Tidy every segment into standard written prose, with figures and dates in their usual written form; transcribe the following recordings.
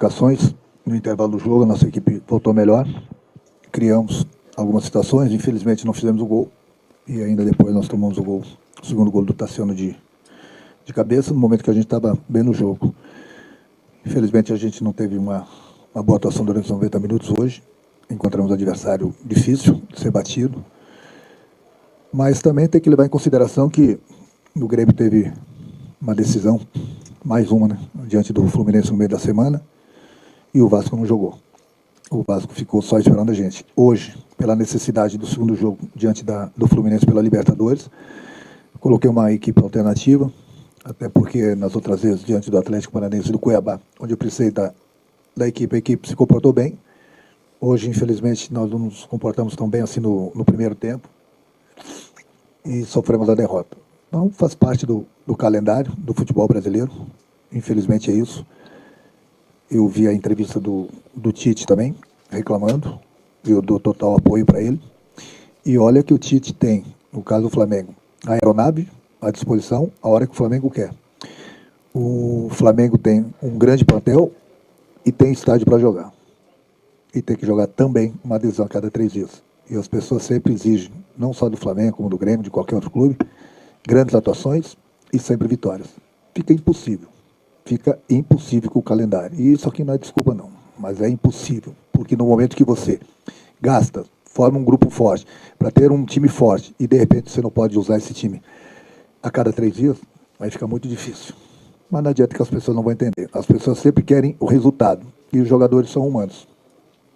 modificações no intervalo do jogo, a nossa equipe voltou melhor, criamos algumas situações, infelizmente não fizemos o gol, e ainda depois nós tomamos o segundo gol do Tassiano de cabeça, no momento que a gente estava bem no jogo. Infelizmente a gente não teve uma boa atuação durante os 90 minutos hoje, encontramos um adversário difícil de ser batido, mas também tem que levar em consideração que o Grêmio teve uma decisão, mais uma, né, diante do Fluminense no meio da semana, e o Vasco não jogou. O Vasco ficou só esperando a gente. Hoje, pela necessidade do segundo jogo diante do Fluminense pela Libertadores, coloquei uma equipe alternativa, até porque nas outras vezes, diante do Atlético Paranaense e do Cuiabá, onde eu precisei da equipe, a equipe se comportou bem. Hoje, infelizmente, nós não nos comportamos tão bem assim no primeiro tempo e sofremos a derrota. Então, faz parte do calendário do futebol brasileiro. Infelizmente é isso. Eu vi a entrevista do Tite também, reclamando. Eu dou total apoio para ele. E olha que o Tite tem, no caso do Flamengo, a aeronave à disposição a hora que o Flamengo quer. O Flamengo tem um grande plantel e tem estádio para jogar. E tem que jogar também uma adesão a cada 3 dias. E as pessoas sempre exigem, não só do Flamengo, como do Grêmio, de qualquer outro clube, grandes atuações e sempre vitórias. Fica impossível com o calendário. E isso aqui não é desculpa não, mas é impossível. Porque no momento que você gasta, forma um grupo forte, para ter um time forte, e de repente você não pode usar esse time a cada 3 dias, vai ficar muito difícil. Mas não adianta que as pessoas não vão entender. As pessoas sempre querem o resultado, e os jogadores são humanos.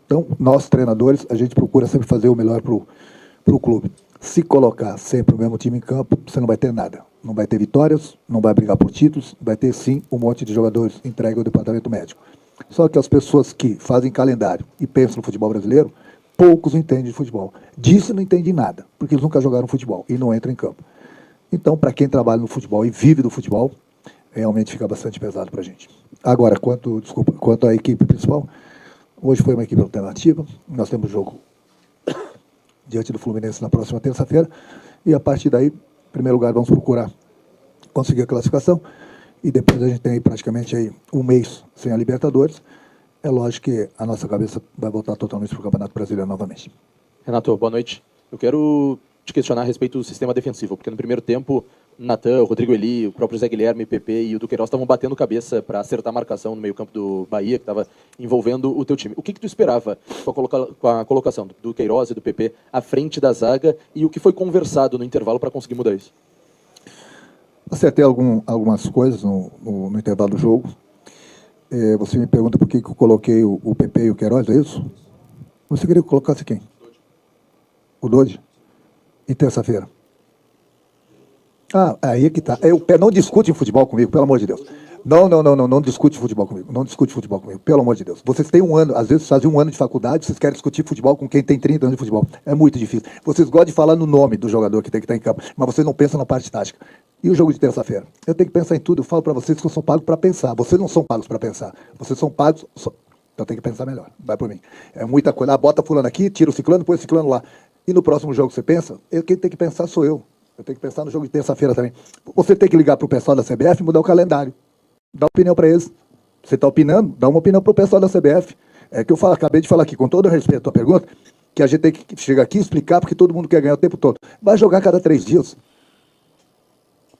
Então, nós, treinadores, a gente procura sempre fazer o melhor para o clube. Se colocar sempre o mesmo time em campo, você não vai ter nada. Não vai ter vitórias, não vai brigar por títulos, vai ter sim um monte de jogadores entregue ao departamento médico. Só que as pessoas que fazem calendário e pensam no futebol brasileiro, poucos entendem de futebol. Disso não entendem nada, porque eles nunca jogaram futebol e não entram em campo. Então, para quem trabalha no futebol e vive do futebol, realmente fica bastante pesado para a gente. Agora, quanto à equipe principal, hoje foi uma equipe alternativa, nós temos jogo diante do Fluminense na próxima terça-feira, e a partir daí, em primeiro lugar, vamos procurar conseguir a classificação, e depois a gente tem aí praticamente aí um mês sem a Libertadores. É lógico que a nossa cabeça vai voltar totalmente para o Campeonato Brasileiro novamente. Renato, boa noite. Eu quero te questionar a respeito do sistema defensivo, porque no primeiro tempo, Natan, o Rodrigo Eli, o próprio Zé Guilherme, PP e o Duqueiroz estavam batendo cabeça para acertar a marcação no meio-campo do Bahia, que estava envolvendo o teu time. O que tu esperava com a colocação do Duqueiroz e do PP à frente da zaga, e o que foi conversado no intervalo para conseguir mudar isso? Acertei algumas coisas no intervalo do jogo. Você me pergunta por que eu coloquei o PP e o Queiroz, é isso? Você queria que eu colocasse quem? O Dodge? E terça-feira? Ah, aí é que tá. Não discute futebol comigo, pelo amor de Deus. Não discute futebol comigo. Não discute futebol comigo, pelo amor de Deus. Vocês têm um ano, às vezes fazem um ano de faculdade, vocês querem discutir futebol com quem tem 30 anos de futebol. É muito difícil. Vocês gostam de falar no nome do jogador que tem que estar em campo, mas vocês não pensam na parte tática. E o jogo de terça-feira? Eu tenho que pensar em tudo. Eu falo para vocês que eu sou pago para pensar. Vocês não são pagos para pensar. Vocês são pagos... Então tem que pensar melhor. Vai por mim. É muita coisa. Bota fulano aqui, tira o ciclano, põe o ciclano lá. E no próximo jogo você pensa? Quem tem que pensar sou eu. Eu tenho que pensar no jogo de terça-feira também. Você tem que ligar para o pessoal da CBF e mudar o calendário. Dá opinião para eles. Você está opinando? Dá uma opinião para o pessoal da CBF. É que eu acabei de falar aqui, com todo respeito à tua pergunta, que a gente tem que chegar aqui e explicar porque todo mundo quer ganhar o tempo todo. Vai jogar a cada 3 dias.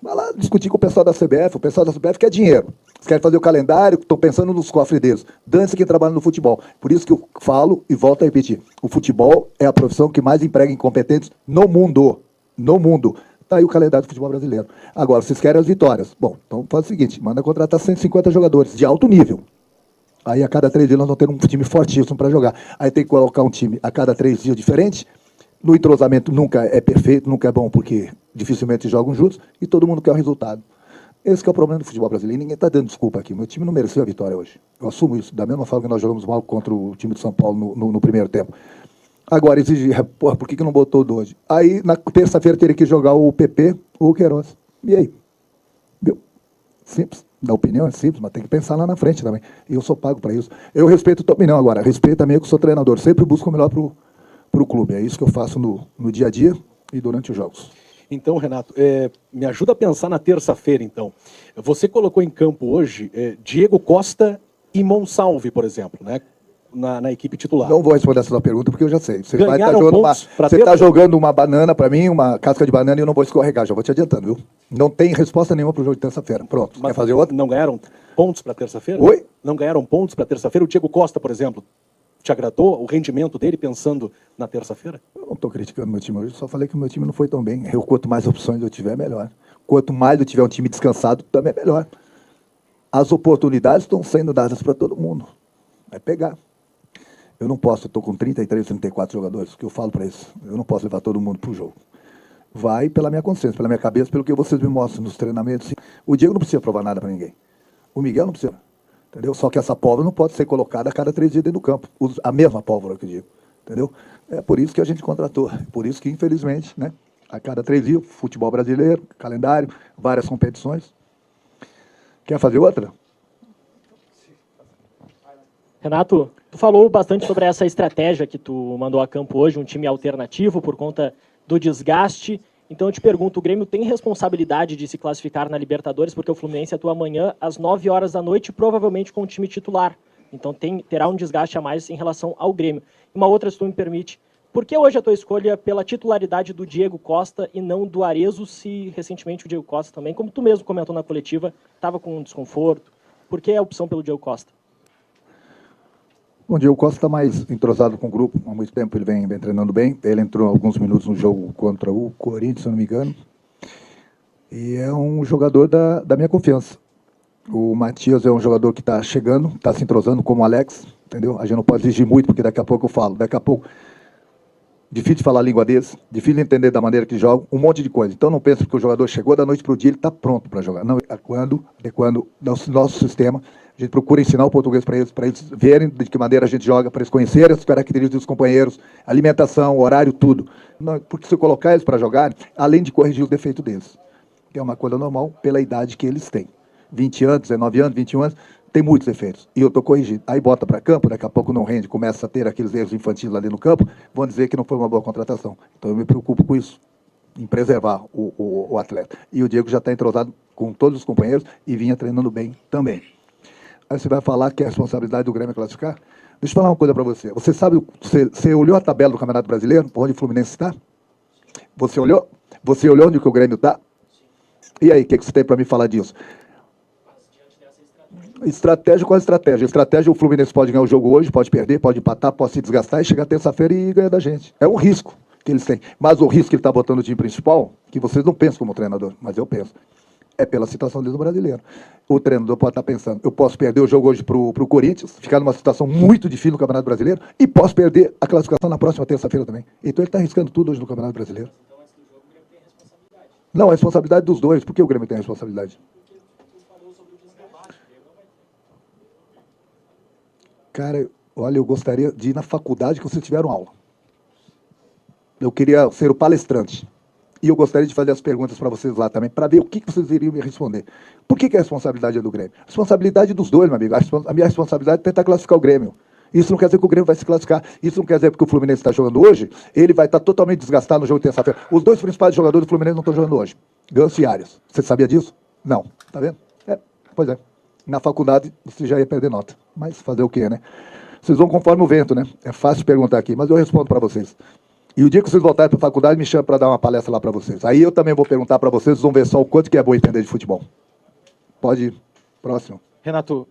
Vai lá discutir com o pessoal da CBF. O pessoal da CBF quer dinheiro. Eles querem fazer o calendário, estão pensando nos cofres deles. Dane-se quem trabalha no futebol. Por isso que eu falo e volto a repetir. O futebol é a profissão que mais emprega incompetentes no mundo. No mundo. Está aí o calendário do futebol brasileiro. Agora, vocês querem as vitórias. Bom, então faz o seguinte, manda contratar 150 jogadores de alto nível. Aí a cada 3 dias nós vamos ter um time fortíssimo para jogar. Aí tem que colocar um time a cada 3 dias diferente. No entrosamento nunca é perfeito, nunca é bom, porque dificilmente jogam juntos e todo mundo quer o resultado. Esse que é o problema do futebol brasileiro. Ninguém está dando desculpa aqui. Meu time não mereceu a vitória hoje. Eu assumo isso. Da mesma forma que nós jogamos mal contra o time de São Paulo no primeiro tempo. Agora, exige, porra, por que não botou o Dodge? Aí, na terça-feira, teria que jogar o PP ou o Queiroz. E aí? Viu? Simples. Da opinião é simples, mas tem que pensar lá na frente também. E eu sou pago para isso. Eu respeito a tua opinião agora. Respeito também que eu sou treinador. Sempre busco o melhor para o clube. É isso que eu faço no dia a dia e durante os jogos. Então, Renato, me ajuda a pensar na terça-feira, então. Você colocou em campo hoje Diego Costa e Monsalve, por exemplo, né? Na equipe titular. Não vou responder essa sua pergunta porque eu já sei. Você está Ganharam jogando, pontos pra ter- jogando uma banana para mim, uma casca de banana, e eu não vou escorregar, já vou te adiantando, viu? Não tem resposta nenhuma para o jogo de terça-feira. Pronto. Mas Quer fazer outra? não ganharam pontos para terça-feira? Oi? Não ganharam pontos para terça-feira? O Diego Costa, por exemplo, te agradou o rendimento dele pensando na terça-feira? Eu não estou criticando meu time hoje, só falei que o meu time não foi tão bem. Quanto mais opções eu tiver, melhor. Quanto mais eu tiver um time descansado, também é melhor. As oportunidades estão sendo dadas para todo mundo. Vai pegar. Eu não posso, eu estou com 33, 34 jogadores, o que eu falo para eles, eu não posso levar todo mundo para o jogo. Vai pela minha consciência, pela minha cabeça, pelo que vocês me mostram nos treinamentos. O Diego não precisa provar nada para ninguém. O Miguel não precisa. Entendeu? Só que essa pólvora não pode ser colocada a cada 3 dias dentro do campo. A mesma pólvora que eu digo. Entendeu? É por isso que a gente contratou. Por isso que, infelizmente, né, a cada 3 dias, futebol brasileiro, calendário, várias competições. Quer fazer outra? Renato, tu falou bastante sobre essa estratégia que tu mandou a campo hoje, um time alternativo por conta do desgaste. Então eu te pergunto, o Grêmio tem responsabilidade de se classificar na Libertadores, porque o Fluminense atua amanhã às 9 horas da noite, provavelmente com o time titular. Então terá um desgaste a mais em relação ao Grêmio. Uma outra, se tu me permite, por que hoje a tua escolha pela titularidade do Diego Costa e não do Arezzo, se recentemente o Diego Costa também, como tu mesmo comentou na coletiva, estava com um desconforto? Por que a opção pelo Diego Costa? Bom, o Diego Costa está mais entrosado com o grupo, há muito tempo ele vem treinando bem. Ele entrou alguns minutos no jogo contra o Corinthians, se eu não me engano. E é um jogador da minha confiança. O Matias é um jogador que está chegando, está se entrosando como o Alex, entendeu? A gente não pode exigir muito, porque daqui a pouco eu falo. Daqui a pouco, difícil de falar a língua deles, difícil de entender da maneira que jogam, um monte de coisa. Então não pense que o jogador chegou da noite para o dia, ele está pronto para jogar. Não, é quando nosso sistema, a gente procura ensinar o português para eles verem de que maneira a gente joga, para eles conhecerem as características dos companheiros, alimentação, horário, tudo. Não, porque se eu colocar eles para jogar, além de corrigir o defeito deles, que é uma coisa normal pela idade que eles têm. 20 anos, 19 anos, 21 anos, tem muitos defeitos. E eu estou corrigindo. Aí bota para campo, daqui a pouco não rende, começa a ter aqueles erros infantis lá dentro do campo, vão dizer que não foi uma boa contratação. Então eu me preocupo com isso, em preservar o atleta. E o Diego já está entrosado com todos os companheiros e vinha treinando bem também. Aí você vai falar que é a responsabilidade do Grêmio classificar? Deixa eu falar uma coisa para você. Você sabe, você olhou a tabela do Campeonato Brasileiro, onde o Fluminense está? Você olhou? Você olhou onde que o Grêmio está? E aí, o que você tem para me falar disso? Estratégia, qual a estratégia? Estratégia, o Fluminense pode ganhar o jogo hoje, pode perder, pode empatar, pode se desgastar e chegar terça-feira e ganhar da gente. É um risco que eles têm. Mas o risco que ele está botando no time principal, que vocês não pensam como treinador, mas eu penso, é pela situação deles do brasileiro. O treinador pode estar pensando, eu posso perder o jogo hoje para o Corinthians, ficar numa situação muito difícil no Campeonato Brasileiro, e posso perder a classificação na próxima terça-feira também. Então ele está arriscando tudo hoje no Campeonato Brasileiro. Então, antes do jogo, o Grêmio tem responsabilidade. Não, a responsabilidade dos dois. Por que o Grêmio tem a responsabilidade? Cara, olha, eu gostaria de ir na faculdade que vocês tiveram aula. Eu queria ser o palestrante. E eu gostaria de fazer as perguntas para vocês lá também, para ver o que vocês iriam me responder. Por que a responsabilidade é do Grêmio? A responsabilidade dos dois, meu amigo. A minha responsabilidade é tentar classificar o Grêmio. Isso não quer dizer que o Grêmio vai se classificar. Isso não quer dizer que o Fluminense está jogando hoje, ele vai estar totalmente desgastado no jogo de terça-feira. Os dois principais jogadores do Fluminense não estão jogando hoje. Ganso e Arias. Você sabia disso? Não. Tá vendo? Pois é. Na faculdade você já ia perder nota. Mas fazer o quê, né? Vocês vão conforme o vento, né? É fácil perguntar aqui, mas eu respondo para vocês. E o dia que vocês voltarem para a faculdade, me chama para dar uma palestra lá para vocês. Aí eu também vou perguntar para vocês, vão ver só o quanto que é bom entender de futebol. Pode ir. Próximo. Renato,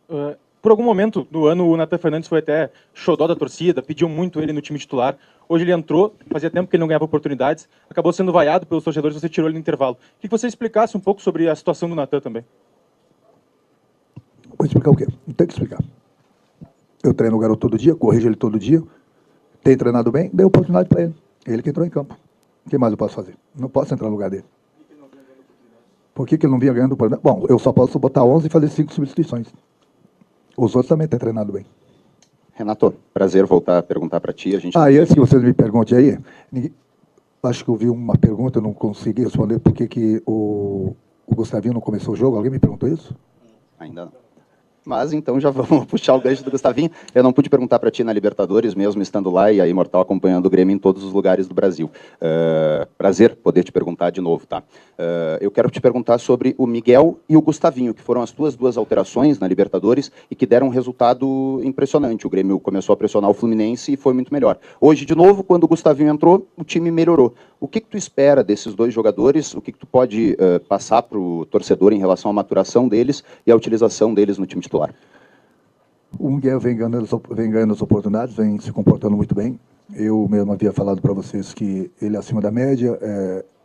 por algum momento do ano o Nathan Fernandes foi até xodó da torcida, pediu muito ele no time titular. Hoje ele entrou, fazia tempo que ele não ganhava oportunidades, acabou sendo vaiado pelos torcedores, você tirou ele no intervalo. Queria que você explicasse um pouco sobre a situação do Nathan também. Vou explicar o quê? Não tem que explicar. Eu treino o garoto todo dia, corrijo ele todo dia, tem treinado bem, dei oportunidade para ele. Ele que entrou em campo. O que mais eu posso fazer? Não posso entrar no lugar dele. Por que ele não vinha ganhando oportunidade? Bom, eu só posso botar 11 e fazer 5 substituições. Os outros também têm treinado bem. Renato, prazer voltar a perguntar para ti. E antes que vocês me perguntem aí, acho que eu vi uma pergunta, eu não consegui responder por que o Gustavinho não começou o jogo. Alguém me perguntou isso? Ainda não. Mas então já vamos puxar o gancho do Gustavinho. Eu não pude perguntar para ti na Libertadores, mesmo estando lá e a Imortal acompanhando o Grêmio em todos os lugares do Brasil. Prazer poder te perguntar de novo, tá? Eu quero te perguntar sobre o Miguel e o Gustavinho, que foram as tuas duas alterações na Libertadores e que deram um resultado impressionante. O Grêmio começou a pressionar o Fluminense e foi muito melhor. Hoje, de novo, quando o Gustavinho entrou, o time melhorou. O que tu espera desses dois jogadores? O que tu pode passar para o torcedor em relação à maturação deles e à utilização deles no time titular? O Miguel vem ganhando as oportunidades, vem se comportando muito bem. Eu mesmo havia falado para vocês que ele é acima da média.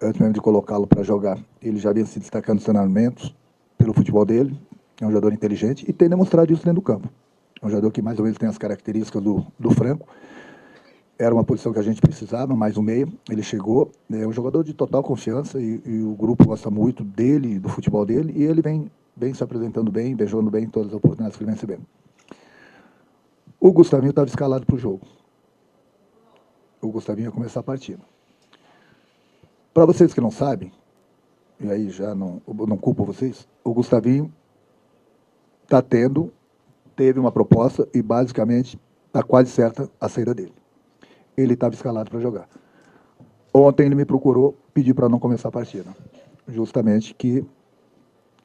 Antes mesmo de colocá-lo para jogar, ele já vinha se destacando nos treinamentos pelo futebol dele. É um jogador inteligente e tem demonstrado isso dentro do campo. É um jogador que mais ou menos tem as características do Franco. Era uma posição que a gente precisava, mais um meio. Ele chegou, é um jogador de total confiança e o grupo gosta muito dele, do futebol dele, e ele vem se apresentando bem, jogando bem em todas as oportunidades que ele vem recebendo. O Gustavinho estava escalado para o jogo. O Gustavinho ia começar a partida. Para vocês que não sabem, e aí já não culpo vocês, o Gustavinho teve uma proposta e basicamente está quase certa a saída dele. Ele estava escalado para jogar. Ontem ele me procurou, pediu para não começar a partida. Justamente que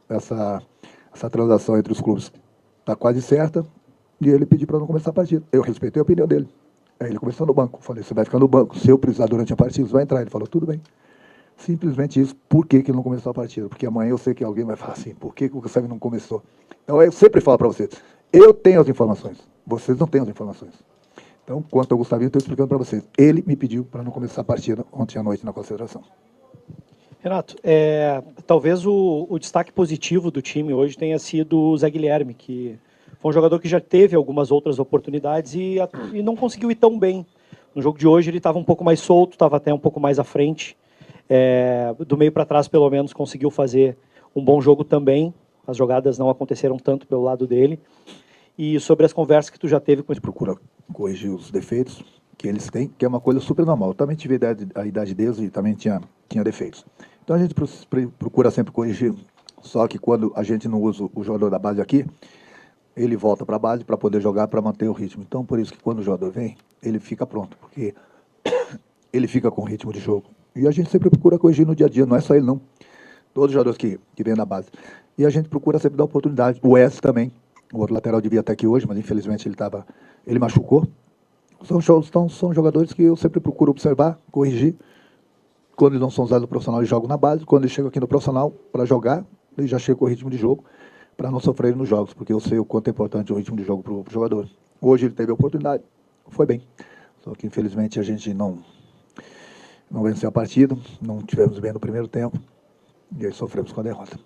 essa transação entre os clubes está quase certa e ele pediu para não começar a partida. Eu respeitei a opinião dele. Aí ele começou no banco. Falei, você vai ficar no banco. Se eu precisar durante a partida, você vai entrar. Ele falou, tudo bem. Simplesmente isso. Por que ele não começou a partida? Porque amanhã eu sei que alguém vai falar assim, por que o Gustavinho não começou? Então eu sempre falo para vocês, eu tenho as informações, vocês não têm as informações. Então, quanto ao Gustavinho, eu estou explicando para vocês. Ele me pediu para não começar a partida ontem à noite na concentração. Renato, talvez o destaque positivo do time hoje tenha sido o Zé Guilherme, que foi um jogador que já teve algumas outras oportunidades e não conseguiu ir tão bem. No jogo de hoje ele estava um pouco mais solto, estava até um pouco mais à frente. Do meio para trás, pelo menos, conseguiu fazer um bom jogo também. As jogadas não aconteceram tanto pelo lado dele. E sobre as conversas que tu já teve com ele. Procura corrigir os defeitos que eles têm, que é uma coisa super normal. Eu também tive a idade deles e também tinha defeitos. Então a gente procura sempre corrigir, só que quando a gente não usa o jogador da base aqui, ele volta para a base para poder jogar, para manter o ritmo. Então por isso que quando o jogador vem, ele fica pronto, porque ele fica com o ritmo de jogo. E a gente sempre procura corrigir no dia a dia, não é só ele não. Todos os jogadores que vêm da base. E a gente procura sempre dar oportunidade. O Wes também. O outro lateral devia estar aqui hoje, mas infelizmente ele machucou. São jogadores que eu sempre procuro observar, corrigir. Quando eles não são usados no profissional, eles jogam na base. Quando eles chegam aqui no profissional para jogar, eles já chegam com o ritmo de jogo para não sofrerem nos jogos, porque eu sei o quanto é importante o ritmo de jogo para o jogador. Hoje ele teve a oportunidade, foi bem. Só que infelizmente a gente não venceu a partida, não tivemos bem no primeiro tempo e aí sofremos com a derrota.